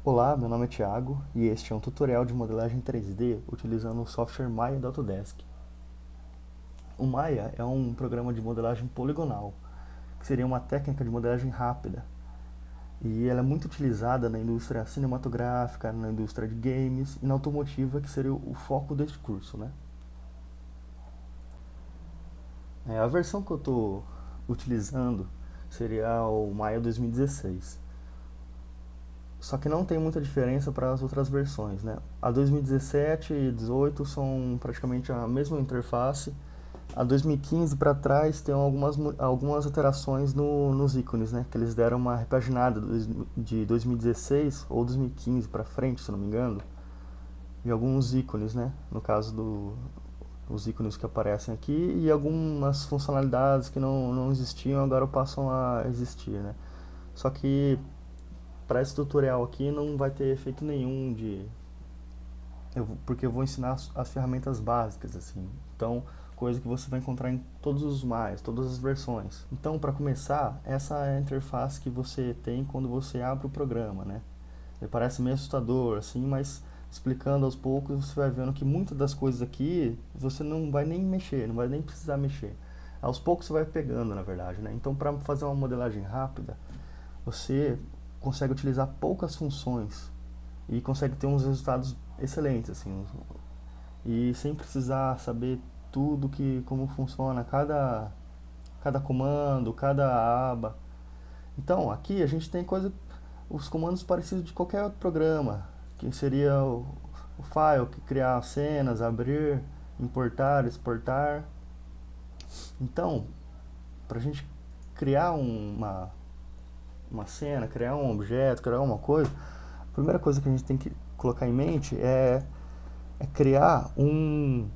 Olá, meu nome é Thiago e este é um tutorial de modelagem 3D utilizando o software Maya da Autodesk. O Maya é um programa de modelagem poligonal, que seria uma técnica de modelagem rápida, e ela é muito utilizada na indústria cinematográfica, na indústria de games e na automotiva, que seria o foco deste curso, né? A versão que eu estou utilizando seria o Maya 2016. Só que não tem muita diferença para as outras versões, né? A 2017 e 18 são praticamente a mesma interface. A 2015 para trás tem algumas alterações nos ícones, né? Que eles deram uma repaginada de 2016 ou 2015 para frente, se não me engano, e alguns ícones, né? No caso os ícones que aparecem aqui e algumas funcionalidades que não existiam agora passam a existir, né? Só que para esse tutorial aqui não vai ter efeito nenhum porque eu vou ensinar as ferramentas básicas assim. Então, coisa que você vai encontrar em todos os mais, todas as versões. Então, para começar, essa é a interface que você tem quando você abre o programa, né? Ele parece meio assustador assim, mas explicando aos poucos você vai vendo que muitas das coisas aqui você não vai nem mexer, não vai nem precisar mexer. Aos poucos você vai pegando, na verdade, né? Então, para fazer uma modelagem rápida, você consegue utilizar poucas funções e consegue ter uns resultados excelentes, assim, e sem precisar saber tudo que como funciona cada comando, cada aba. Então, aqui a gente tem os comandos parecidos de qualquer outro programa, que seria o file, que criar cenas, abrir, importar, exportar. Então, para a gente criar uma cena, criar um objeto, criar uma coisa, a primeira coisa que a gente tem que colocar em mente é criar um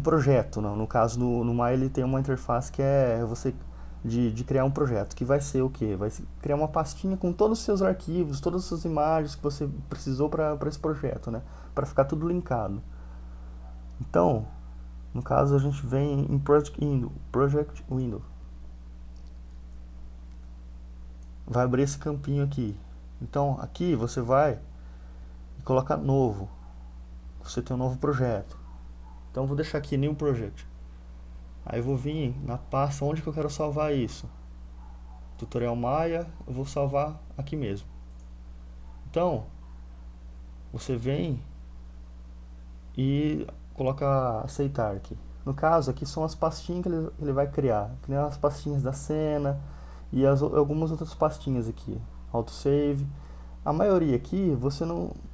projeto. Não? No caso, no Maya ele tem uma interface que é você de criar um projeto, que vai ser o quê? Vai criar uma pastinha com todos os seus arquivos, todas as suas imagens que você precisou para esse projeto, né? Para ficar tudo linkado. Então, no caso, a gente vem em Project Window. Vai abrir esse campinho aqui. Então, aqui você vai e coloca novo. Você tem um novo projeto. Então, vou deixar aqui New Project. Aí eu vou vir na pasta onde que eu quero salvar isso. Tutorial Maya, eu vou salvar aqui mesmo. Então, você vem e coloca aceitar aqui. No caso, aqui são as pastinhas que ele vai criar, que nem as pastinhas da cena e algumas outras pastinhas aqui. Autosave. A maioria aqui você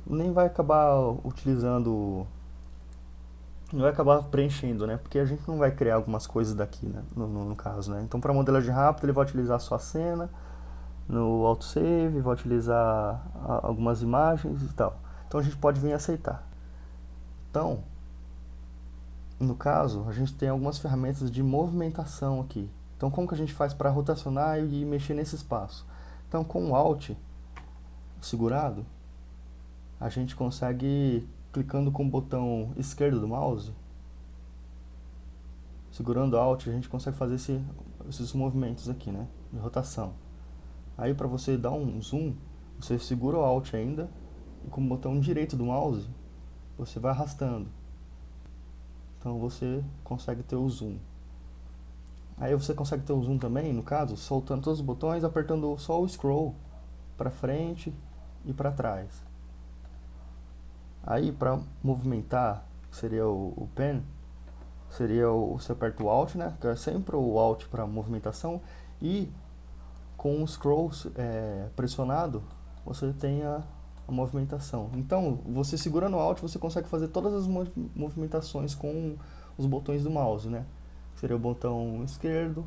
nem vai acabar utilizando, não vai acabar preenchendo, né? Porque a gente não vai criar algumas coisas daqui, né? No caso, né? Então, para modelagem rápida, ele vai utilizar só a cena, no autosave, vai utilizar algumas imagens e tal. Então, a gente pode vir aceitar. Então, no caso, a gente tem algumas ferramentas de movimentação aqui. Então, como que a gente faz para rotacionar e mexer nesse espaço? Então, com o Alt segurado, a gente consegue, clicando com o botão esquerdo do mouse, segurando Alt, a gente consegue fazer esses movimentos aqui, né, de rotação. Aí, para você dar um zoom, você segura o Alt ainda e com o botão direito do mouse, você vai arrastando. Então, você consegue ter o zoom. Aí você consegue ter o zoom também, no caso, soltando todos os botões, apertando só o scroll para frente e para trás. Aí para movimentar, que seria o pen, você aperta o Alt, né? Que é sempre o Alt para movimentação, e com o scroll pressionado, você tem a movimentação. Então, você segurando o Alt, você consegue fazer todas as movimentações com os botões do mouse, né? Seria o botão esquerdo,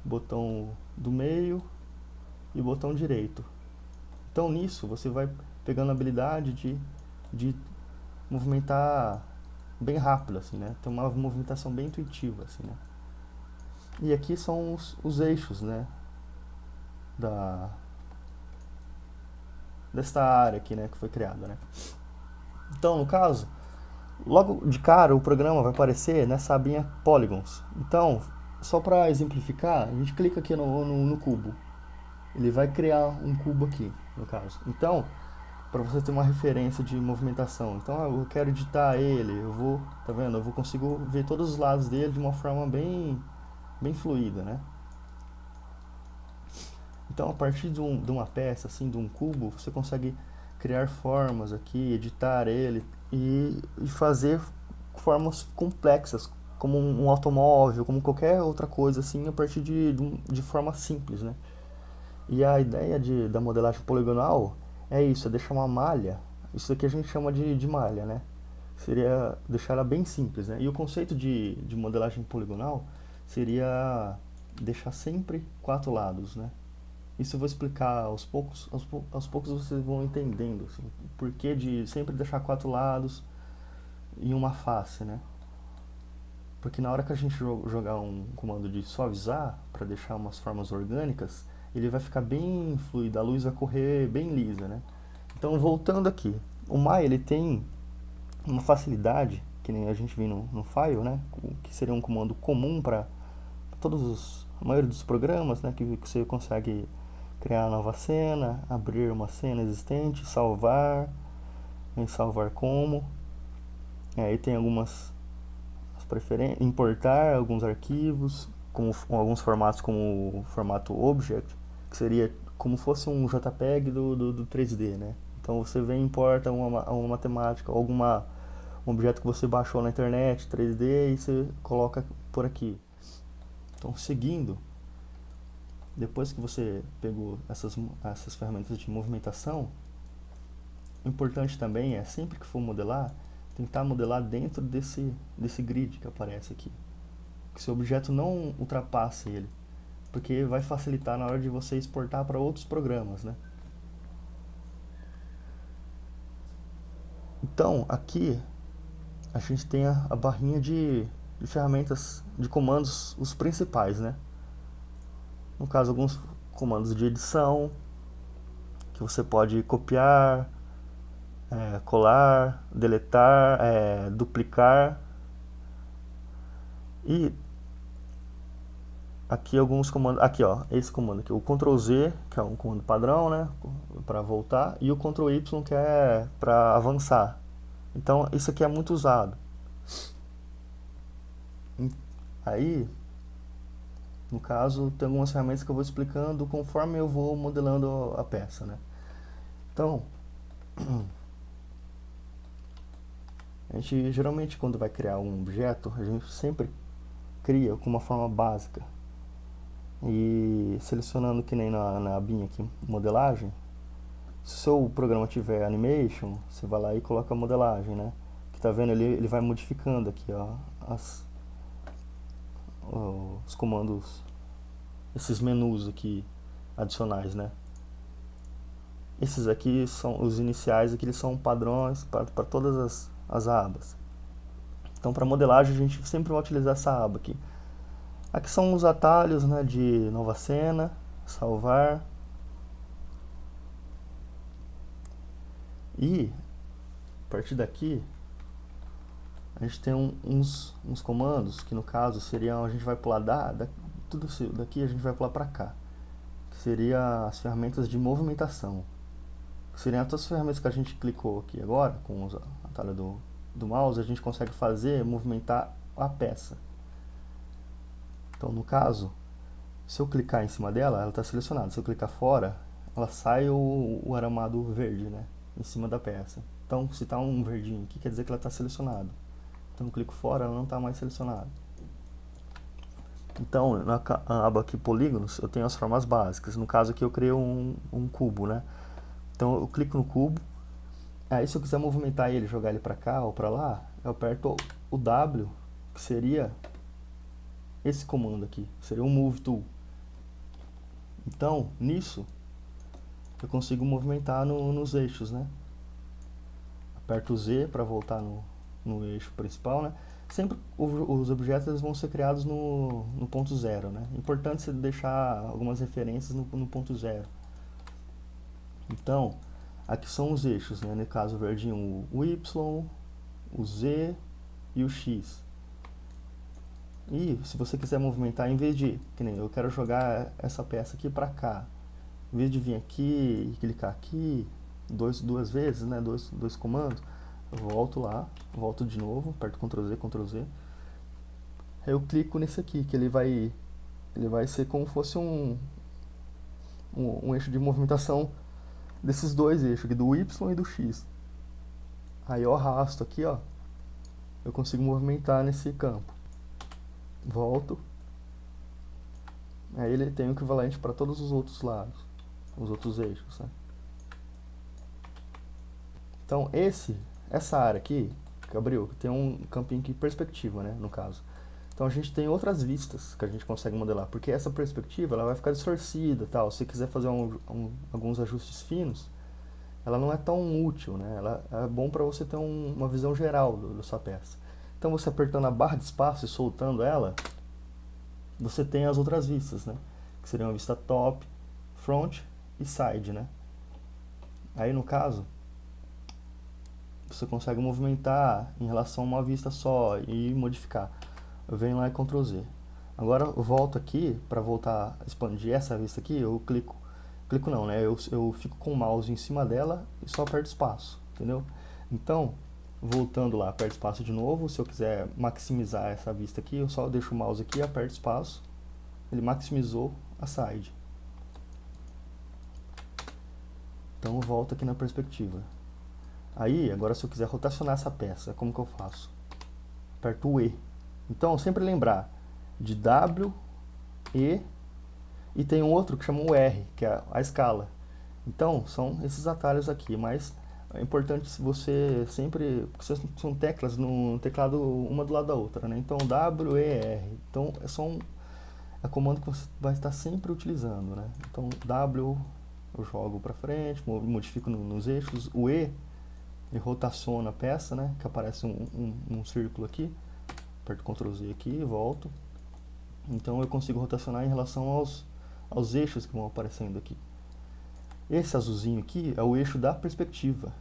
botão do meio e botão direito. Então nisso você vai pegando a habilidade de movimentar bem rápido, assim, né? Tem uma movimentação bem intuitiva, assim, né? E aqui são os eixos, né? Da, desta área aqui, né? Que foi criada, né? Então, no caso, logo de cara o programa vai aparecer nessa abinha Polygons. Então, só para exemplificar, a gente clica aqui no cubo. Ele vai criar um cubo aqui, no caso. Então, para você ter uma referência de movimentação. Então, eu quero editar ele, eu vou, tá vendo? Consigo ver todos os lados dele de uma forma bem fluida, né? Então, a partir de uma peça, assim, de um cubo, você consegue criar formas aqui, editar ele e fazer formas complexas, como um automóvel, como qualquer outra coisa, assim, a partir de forma simples, né? E a ideia da modelagem poligonal é isso, é deixar uma malha, isso aqui a gente chama de malha, né? Seria deixar ela bem simples, né? E o conceito de modelagem poligonal seria deixar sempre 4 lados, né? Isso eu vou explicar aos poucos vocês vão entendendo, assim, o porquê de sempre deixar 4 lados e uma face, né? Porque na hora que a gente jogar um comando de suavizar, para deixar umas formas orgânicas, ele vai ficar bem fluido, a luz vai correr bem lisa, né? Então, voltando aqui, o Maya ele tem uma facilidade, que nem a gente viu no file, né? Que seria um comando comum para a maioria dos programas, né? Que você consegue criar nova cena, abrir uma cena existente, salvar, em salvar como. Aí tem algumas preferências, importar alguns arquivos, com alguns formatos como o formato object, que seria como fosse um JPEG do 3D, né? Então você vem e importa uma matemática, um objeto que você baixou na internet, 3D, e você coloca por aqui. Então, seguindo, depois que você pegou essas ferramentas de movimentação, o importante também é, sempre que for modelar, tentar modelar dentro desse grid que aparece aqui. Que seu objeto não ultrapasse ele, porque vai facilitar na hora de você exportar para outros programas, né? Então, aqui a gente tem a barrinha de ferramentas, de comandos, os principais, né? No caso, alguns comandos de edição, que você pode copiar, colar, deletar, duplicar. E aqui alguns comandos, aqui ó, esse comando aqui, o Ctrl Z, que é um comando padrão, né, para voltar, e o Ctrl Y, que é para avançar. Então, isso aqui é muito usado. Aí, no caso, tem algumas ferramentas que eu vou explicando conforme eu vou modelando a peça, né? Então, a gente geralmente quando vai criar um objeto, a gente sempre cria com uma forma básica. E selecionando que nem na abinha aqui, modelagem, se o seu programa tiver animation, você vai lá e coloca a modelagem, né? Que tá vendo, ele vai modificando aqui, ó, os comandos, esses menus aqui adicionais, né? Esses aqui são os iniciais, aqui eles são padrões para todas as abas. Então, para modelagem, a gente sempre vai utilizar essa aba aqui. Aqui são os atalhos, né, de nova cena, salvar. E, a partir daqui, a gente tem uns comandos, que no caso seriam, a gente vai pular tudo isso daqui, a gente vai pular para cá. Que seria as ferramentas de movimentação. Que seriam todas as ferramentas que a gente clicou aqui agora, com os atalhos do mouse, a gente consegue movimentar a peça. Então, no caso, se eu clicar em cima dela, ela está selecionada. Se eu clicar fora, ela sai o aramado verde, né, em cima da peça. Então, se está um verdinho aqui, quer dizer que ela está selecionada. Então, eu clico fora, ela não está mais selecionada. Então, na aba aqui, polígonos, eu tenho as formas básicas. No caso aqui, eu criei um cubo, né. Então, eu clico no cubo. Aí, se eu quiser movimentar ele, jogar ele para cá ou para lá, eu aperto o W, que seria esse comando aqui, seria um Move Tool. Então, nisso, eu consigo movimentar nos eixos, né? Aperto o Z para voltar no eixo principal, né? Sempre os objetos eles vão ser criados no ponto zero, né? Importante você deixar algumas referências no ponto zero. Então, aqui são os eixos, né? No caso, o verdinho, o Y, o Z e o X. E se você quiser movimentar, em vez de, que nem eu quero jogar essa peça aqui para cá, em vez de vir aqui e clicar aqui, duas vezes, né, dois comandos, eu volto lá, volto de novo, aperto Ctrl Z, Ctrl Z, aí eu clico nesse aqui, que ele vai ser como se fosse um eixo de movimentação desses dois eixos aqui, do Y e do X. Aí eu arrasto aqui, ó, eu consigo movimentar nesse campo. Volto. Aí ele tem o equivalente para todos os outros lados, os outros eixos, né? Então essa área aqui, que abriu, tem um campinho aqui perspectiva, né, no caso. Então a gente tem outras vistas que a gente consegue modelar, porque essa perspectiva ela vai ficar distorcida, tal. Se você quiser fazer alguns ajustes finos, ela não é tão útil, né? Ela é bom para você ter uma visão geral da sua peça. Então você apertando a barra de espaço e soltando ela, você tem as outras vistas, né? Que seriam a vista top, front e side, né? Aí no caso, você consegue movimentar em relação a uma vista só e modificar. Eu venho lá e Ctrl Z. Agora eu volto aqui, para voltar a expandir essa vista aqui, eu clico não, né? Eu fico com o mouse em cima dela e só aperto espaço, entendeu? Então, voltando lá, aperto espaço de novo. Se eu quiser maximizar essa vista aqui, eu só deixo o mouse aqui, aperto espaço, ele maximizou a side. Então eu volto aqui na perspectiva. Aí, agora se eu quiser rotacionar essa peça, como que eu faço? Aperto o E. Então, sempre lembrar de W, E, e tem um outro que chama o R, que é a escala. Então, são esses atalhos aqui, mas é importante se você sempre, porque são teclas no teclado uma do lado da outra, né? Então, W, E, R. Então, é comando que você vai estar sempre utilizando, né? Então, W eu jogo para frente, modifico nos eixos. O E, ele rotaciona a peça, né? Que aparece um círculo aqui. Aperto Ctrl Z aqui e volto. Então eu consigo rotacionar em relação aos eixos que vão aparecendo aqui. Esse azulzinho aqui é o eixo da perspectiva.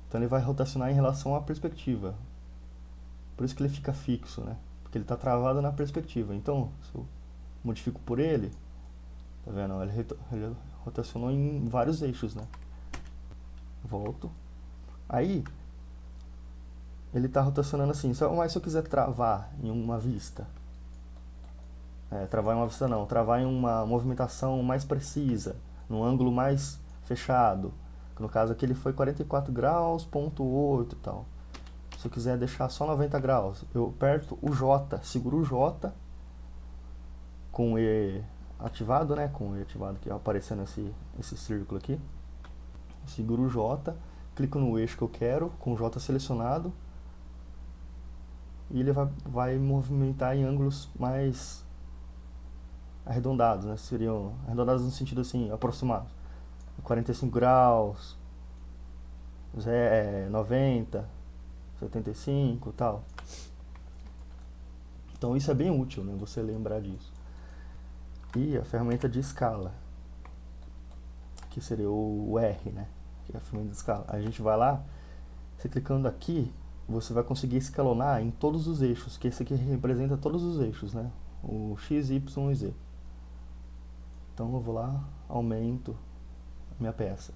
Então ele vai rotacionar em relação à perspectiva. Por isso que ele fica fixo, né? Porque ele está travado na perspectiva. Então, se eu modifico por ele, tá vendo? Ele rotacionou em vários eixos, né? Volto. Aí, ele está rotacionando assim. Mas se eu quiser travar em uma vista, travar em uma vista não, travar em uma movimentação mais precisa, num ângulo mais fechado, que no caso aqui ele foi 44 graus, ponto 8 e tal. Se eu quiser deixar só 90 graus, eu aperto o J, seguro o J com o E ativado, né, com o E ativado aqui, aparecendo esse círculo aqui. Seguro o J, clico no eixo que eu quero, com o J selecionado, e ele vai movimentar em ângulos mais arredondados, né? Seriam arredondados no sentido assim, aproximados. 45 graus, 90, 75 e tal. Então isso é bem útil, né? Você lembrar disso. E a ferramenta de escala, que seria o R, né? Que é a ferramenta de escala. A gente vai lá, você clicando aqui, você vai conseguir escalonar em todos os eixos, que esse aqui representa todos os eixos, né? O X, Y e Z. Então eu vou lá, aumento a minha peça.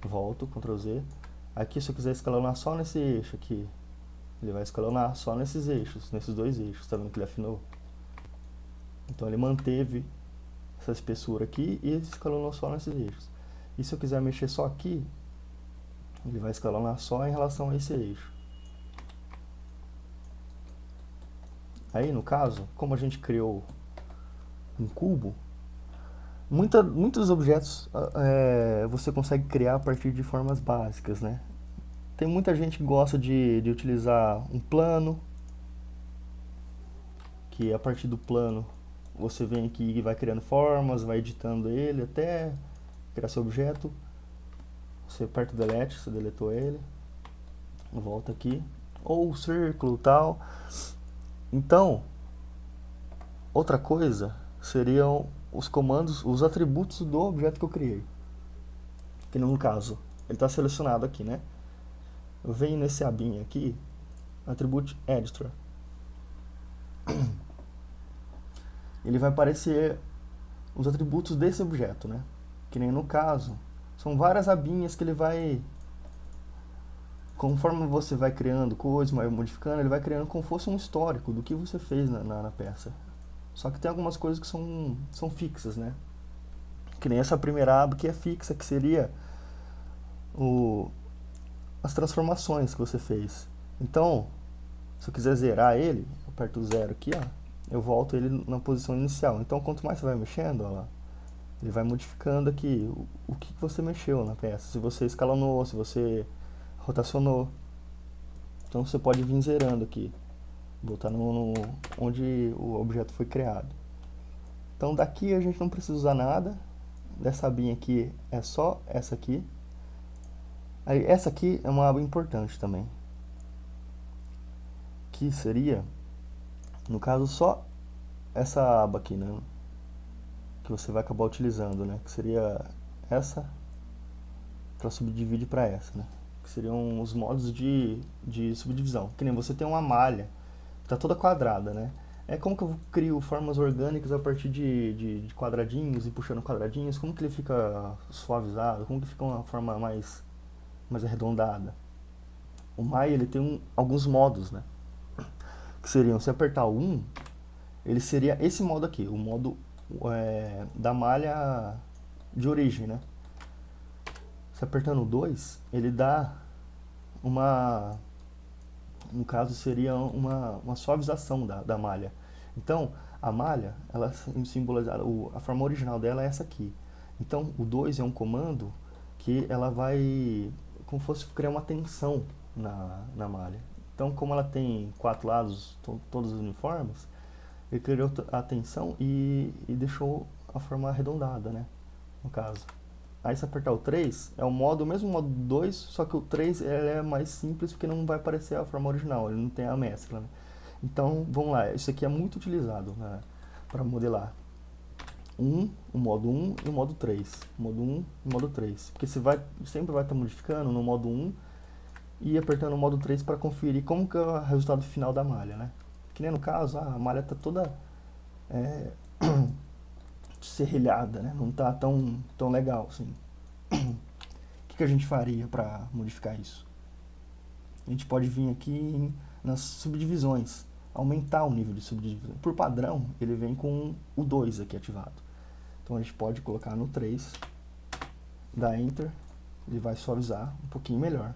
Volto, Ctrl Z. Aqui se eu quiser escalonar só nesse eixo aqui, ele vai escalonar só nesses eixos, nesses dois eixos, tá vendo que ele afinou? Então ele manteve essa espessura aqui e escalonou só nesses eixos. E se eu quiser mexer só aqui, ele vai escalonar só em relação a esse eixo. Aí no caso, como a gente criou um cubo, muitos objetos você consegue criar a partir de formas básicas, né? Tem muita gente que gosta de utilizar um plano, que a partir do plano você vem aqui e vai criando formas, vai editando ele até criar seu objeto. Você aperta o delete, você deletou ele, volta aqui, ou o círculo e tal. Então, outra coisa seriam os comandos, os atributos do objeto que eu criei. Que no caso, ele está selecionado aqui, né? Eu venho nesse abinho aqui, Attribute Editor. Ele vai aparecer os atributos desse objeto, né? Que nem no caso, São várias abinhas que ele vai, conforme você vai criando coisas, vai modificando, ele vai criando como fosse um histórico do que você fez na peça. Só que tem algumas coisas que são fixas, né? Que nem essa primeira aba que é fixa, que seria o, as transformações que você fez. Então, se eu quiser zerar ele, eu aperto o zero aqui, ó, eu volto ele na posição inicial. Então, quanto mais você vai mexendo, ó lá, ele vai modificando aqui o que você mexeu na peça. Se você escalonou, se você rotacionou. Então, você pode vir zerando aqui, botar onde o objeto foi criado. Então, daqui a gente não precisa usar nada. Dessa abinha aqui é só essa aqui. Aí, essa aqui é uma aba importante também, que seria, no caso, só essa aba aqui, né, que você vai acabar utilizando, né, que seria essa, que ela subdivide para essa, né, que seriam os modos de subdivisão. Que nem você tem uma malha que está toda quadrada, né. É como que eu crio formas orgânicas a partir de quadradinhos e puxando quadradinhos, como que ele fica suavizado, como que fica uma forma mais arredondada. O Maya, ele tem alguns modos, né, que seriam, se apertar o 1, ele seria esse modo aqui, o modo da malha de origem, né. Se apertando o 2, ele dá uma, no caso seria uma suavização da malha. Então, a malha, ela simbolizada, a forma original dela é essa aqui. Então, o 2 é um comando que ela vai, como fosse criar uma tensão na malha. Então, como ela tem 4 lados, todos uniformes, ele criou a tensão e deixou a forma arredondada, né, no caso. Aí se apertar o 3, é o mesmo modo 2, só que o 3 ele é mais simples porque não vai aparecer a forma original, ele não tem a mescla, né? Então, vamos lá, isso aqui é muito utilizado, né, para modelar. O modo 1 e o modo 3. Modo 1 e modo 3. Porque você sempre vai estar modificando no modo 1 e apertando o modo 3 para conferir como que é o resultado final da malha, né? Que nem no caso, a malha está toda serrilhada, né? Não está tão legal assim. O que a gente faria para modificar isso? A gente pode vir aqui nas subdivisões, aumentar o nível de subdivisão. Por padrão, ele vem com o 2 aqui ativado. Então a gente pode colocar no 3, dar Enter, ele vai suavizar um pouquinho melhor.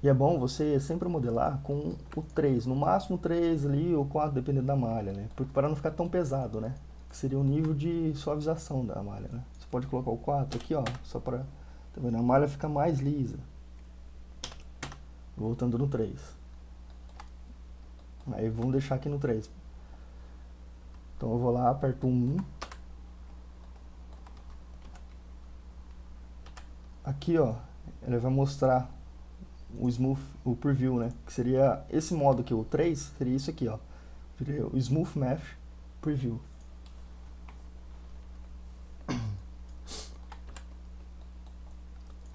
E é bom você sempre modelar com o 3, no máximo 3 ali ou 4, dependendo da malha, né? Para não ficar tão pesado, né? Que seria o nível de suavização da malha, né? Você pode colocar o 4 aqui, ó, só para, tá vendo? A malha fica mais lisa. Voltando no 3. Aí vamos deixar aqui no 3. Então eu vou lá, aperto 1. Aqui, ó, ele vai mostrar o Smooth, o Preview, né? Que seria esse modo aqui, o 3, seria isso aqui, ó. Seria o Smooth Mesh Preview.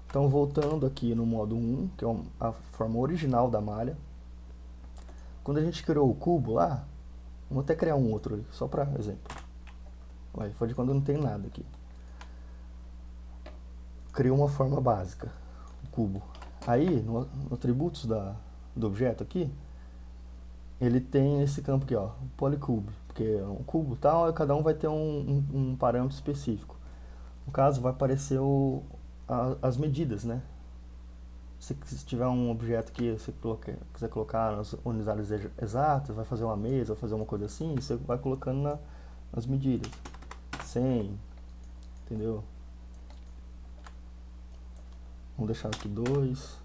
Então, voltando aqui no modo 1, que é a forma original da malha. Quando a gente criou o cubo lá, vamos até criar um outro ali, só para exemplo. Olha, foi de quando não tem nada aqui. Criou uma forma básica, o cubo. Aí, no atributos do objeto aqui, ele tem esse campo aqui, ó, Polycube, porque é um cubo tal, e cada um vai ter um parâmetro específico. No caso, vai aparecer as medidas, né? Se tiver um objeto que você quiser colocar nas unidades exatas, vai fazer uma mesa, vai fazer uma coisa assim, você vai colocando nas medidas. 100, entendeu? Vamos deixar aqui 2.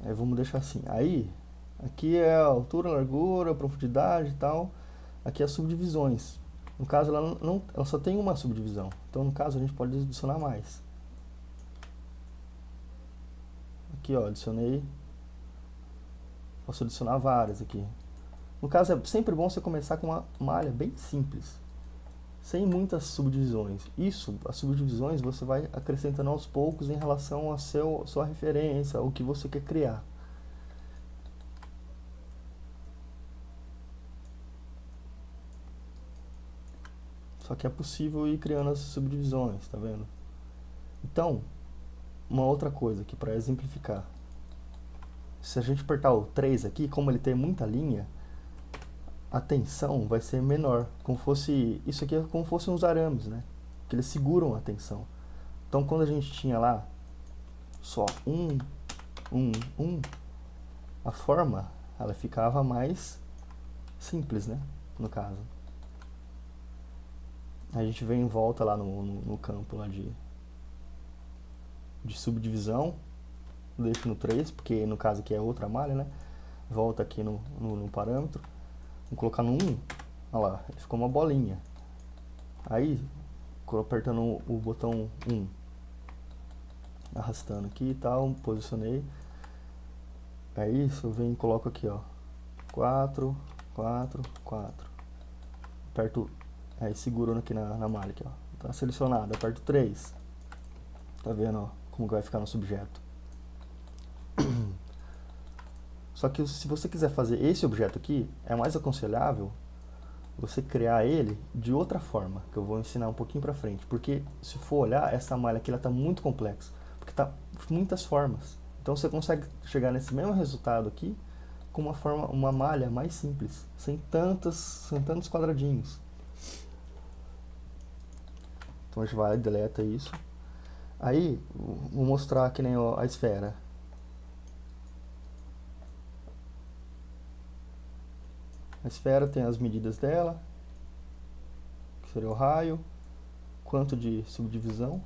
Aí vamos deixar assim. Aí, aqui é a altura, largura, profundidade e tal. Aqui é as subdivisões. No caso, ela só tem uma subdivisão. Então, no caso, a gente pode adicionar mais. Aqui, ó, adicionei. Posso adicionar várias aqui. No caso, é sempre bom você começar com uma malha bem simples, sem muitas subdivisões. As subdivisões você vai acrescentando aos poucos em relação a sua referência, o que você quer criar. Só que é possível ir criando as subdivisões, tá vendo? Então, uma outra coisa aqui para exemplificar. Se a gente apertar o 3 aqui, como ele tem muita linha, a tensão vai ser menor, como fosse, isso aqui é como fossem uns arames, né? Que eles seguram a tensão. Então, quando a gente tinha lá só a forma, ela ficava mais simples, né? No caso. A gente vem em volta lá no campo lá de subdivisão, deixo no 3, porque no caso aqui é outra malha, né? Volta aqui no parâmetro, vou colocar no 1, olha lá, ficou uma bolinha. Aí, apertando o botão 1, arrastando aqui e tal, posicionei. Aí, se eu venho e coloco aqui, ó, 4, 4, 4. Aperto, aí segurando aqui na malha, aqui, ó. Tá selecionado, aperto 3. Tá vendo, ó, como que vai ficar nosso objeto. Só que se você quiser fazer esse objeto aqui, é mais aconselhável você criar ele de outra forma, que eu vou ensinar um pouquinho pra frente. Porque se for olhar, essa malha aqui ela tá muito complexa, porque tá muitas formas. Então você consegue chegar nesse mesmo resultado aqui com uma malha mais simples, sem tantos quadradinhos. Então a gente vai e deleta isso. Aí, vou mostrar que nem a esfera. A esfera tem as medidas dela, que seria o raio, quanto de subdivisão.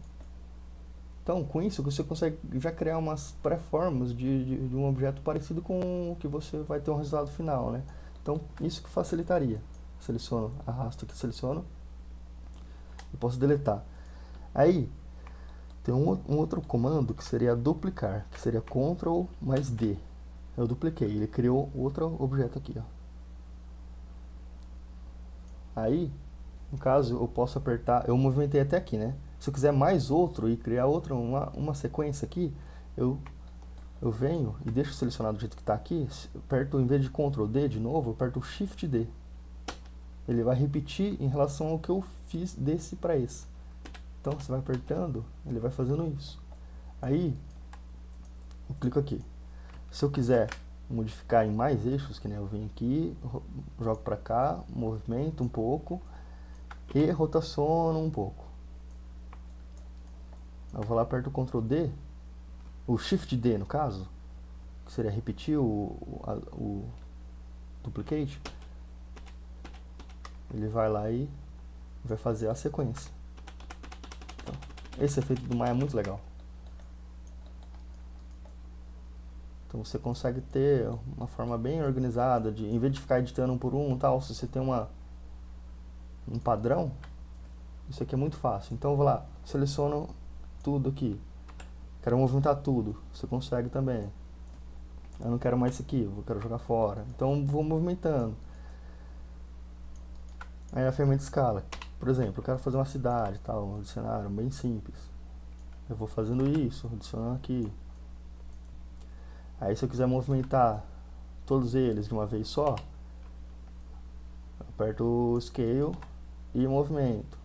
Então, com isso, você consegue já criar umas pré-formas de um objeto parecido com o que você vai ter um resultado final, né? Então, isso que facilitaria. Seleciono, arrasto aqui, seleciono e posso deletar. Aí, tem um outro comando que seria duplicar, que seria Ctrl mais D. Eu dupliquei, ele criou outro objeto aqui, ó. Aí, no caso, eu posso apertar, eu movimentei até aqui, né? Se eu quiser mais outro e criar outra, uma sequência aqui, eu venho e deixo selecionado do jeito que está aqui, aperto, em vez de Ctrl D de novo, eu aperto o Shift D. Ele vai repetir em relação ao que eu fiz desse para esse. Então, você vai apertando, ele vai fazendo isso. Aí, eu clico aqui. Se eu quiser modificar em mais eixos, que nem eu venho aqui, jogo para cá, movimento um pouco e rotaciono um pouco. Eu vou lá, aperto o Ctrl D, o Shift D no caso, que seria repetir o duplicate. Ele vai lá e vai fazer a sequência. Então, esse efeito do Maya é muito legal. Então você consegue ter uma forma bem organizada, em vez de ficar editando um por um, tal, se você tem um padrão, isso aqui é muito fácil. Então eu vou lá, seleciono tudo aqui, quero movimentar tudo, você consegue também. Eu não quero mais isso aqui, eu quero jogar fora, então vou movimentando. Aí a ferramenta escala, por exemplo, eu quero fazer uma cidade, tal, um cenário bem simples. Eu vou fazendo isso, adicionando aqui. Aí se eu quiser movimentar todos eles de uma vez só, eu aperto o Scale e movimento.